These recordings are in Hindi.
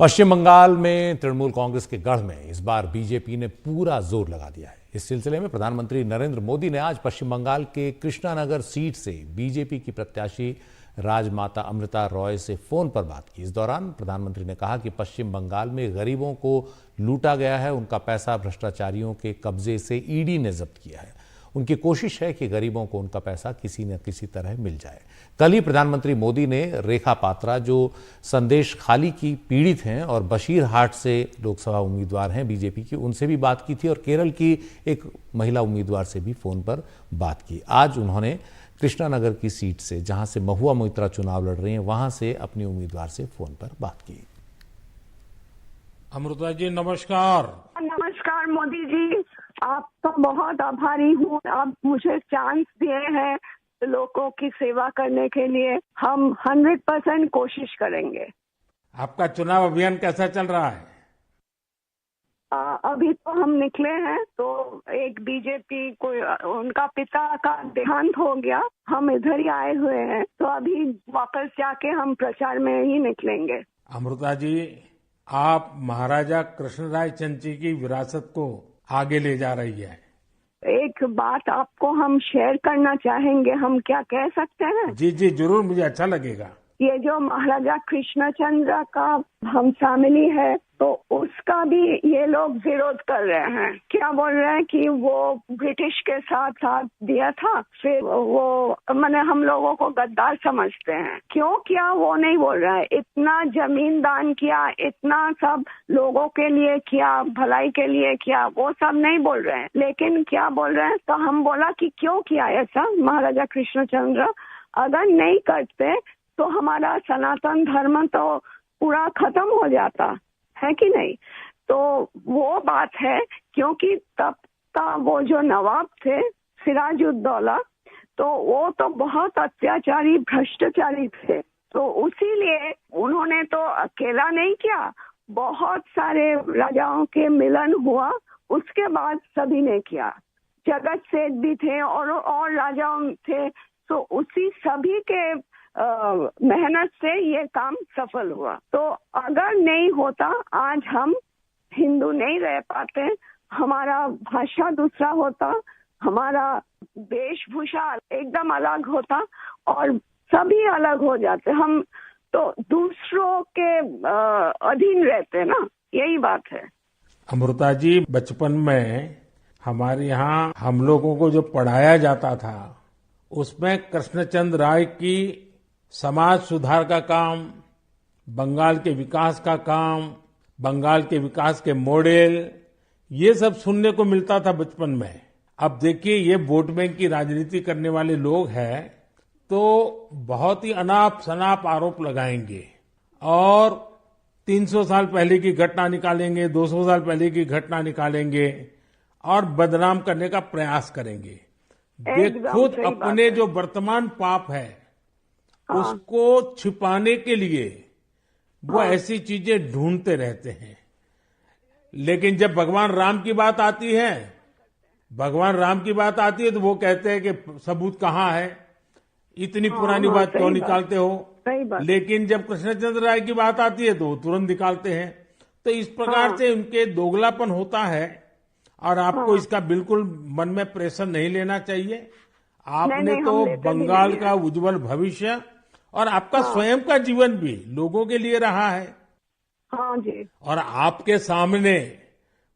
पश्चिम बंगाल में तृणमूल कांग्रेस के गढ़ में इस बार बीजेपी ने पूरा जोर लगा दिया है। इस सिलसिले में प्रधानमंत्री नरेंद्र मोदी ने आज पश्चिम बंगाल के कृष्णानगर सीट से बीजेपी की प्रत्याशी राजमाता अमृता रॉय से फोन पर बात की। इस दौरान प्रधानमंत्री ने कहा कि पश्चिम बंगाल में गरीबों को लूटा गया है, उनका पैसा भ्रष्टाचारियों के कब्जे से ईडी ने जब्त किया है। उनकी कोशिश है कि गरीबों को उनका पैसा किसी न किसी तरह मिल जाए। कल ही प्रधानमंत्री मोदी ने रेखा पात्रा, जो संदेश खाली की पीड़ित हैं और बशीरहाट से लोकसभा उम्मीदवार हैं बीजेपी की, उनसे भी बात की थी और केरल की एक महिला उम्मीदवार से भी फोन पर बात की। आज उन्होंने कृष्णानगर की सीट से, जहां से महुआ मोइत्रा चुनाव लड़ रही हैं, वहां से अपनी उम्मीदवार से फोन पर बात की। अमृता जी नमस्कार। नमस्कार मोदी जी, आपका बहुत आभारी हूँ। आप मुझे चांस दिए हैं लोगों की सेवा करने के लिए। हम 100% कोशिश करेंगे। आपका चुनाव अभियान कैसा चल रहा है? अभी तो हम निकले हैं, तो एक बीजेपी को उनका पिता का देहांत हो गया, हम इधर ही आए हुए हैं, तो अभी वापस जाके हम प्रचार में ही निकलेंगे। अमृता जी, आप महाराजा कृष्णराय चंद जी की विरासत को आगे ले जा रही है। एक बात आपको हम शेयर करना चाहेंगे, हम क्या कह सकते हैं? जी जी जरूर, मुझे अच्छा लगेगा। ये जो महाराजा कृष्णचंद्र का हम फैमिली है, तो उसका भी ये लोग विरोध कर रहे हैं। क्या बोल रहे हैं कि वो ब्रिटिश के साथ साथ दिया था, फिर वो मैंने हम लोगों को गद्दार समझते हैं। क्यों किया वो नहीं बोल रहा है। इतना जमीन दान किया, इतना सब लोगों के लिए किया, भलाई के लिए किया, वो सब नहीं बोल रहे हैं। लेकिन क्या बोल रहे हैं, तो हम बोला कि क्यों किया ऐसा महाराजा कृष्णचंद्र, अगर नहीं करते तो हमारा सनातन धर्म तो पूरा खत्म हो जाता है कि नहीं। तो वो बात है, क्योंकि तब का वो जो नवाब थे सिराजुद्दौला, तो वो तो बहुत अत्याचारी भ्रष्टाचारी थे। तो उसीलिए उन्होंने तो अकेला नहीं किया, बहुत सारे राजाओं के मिलन हुआ, उसके बाद सभी ने किया। जगत सेठ भी थे और राजाओं थे, तो उसी सभी के मेहनत से ये काम सफल हुआ। तो अगर नहीं होता, आज हम हिंदू नहीं रह पाते, हमारा भाषा दूसरा होता, हमारा वेशभूषा एकदम अलग होता और सभी अलग हो जाते। हम तो दूसरों के अधीन रहते ना, यही बात है। अमृता जी, बचपन में हमारे यहाँ हम लोगों को जो पढ़ाया जाता था, उसमें कृष्णचंद्र राय की समाज सुधार का काम, बंगाल के विकास का काम, बंगाल के विकास के मॉडल, ये सब सुनने को मिलता था बचपन में। अब देखिए, ये वोट बैंक की राजनीति करने वाले लोग हैं, तो बहुत ही अनाप शनाप आरोप लगाएंगे और 300 साल पहले की घटना निकालेंगे, 200 साल पहले की घटना निकालेंगे और बदनाम करने का प्रयास करेंगे। वे खुद अपने जो वर्तमान पाप है, हाँ, उसको छिपाने के लिए वो ऐसी चीजें ढूंढते रहते हैं। लेकिन जब भगवान राम की बात आती है, तो वो कहते हैं कि सबूत कहाँ है, इतनी पुरानी बात क्यों निकालते हो। लेकिन जब कृष्णचंद्र राय की बात आती है तो वो तुरंत निकालते हैं। तो इस प्रकार से उनके दोगलापन होता है और आपको इसका बिल्कुल मन में प्रेशर नहीं लेना चाहिए। आपने तो बंगाल का उज्जवल भविष्य और आपका स्वयं का जीवन भी लोगों के लिए रहा है। हाँ जी। और आपके सामने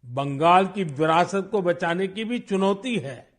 बंगाल की विरासत को बचाने की भी चुनौती है।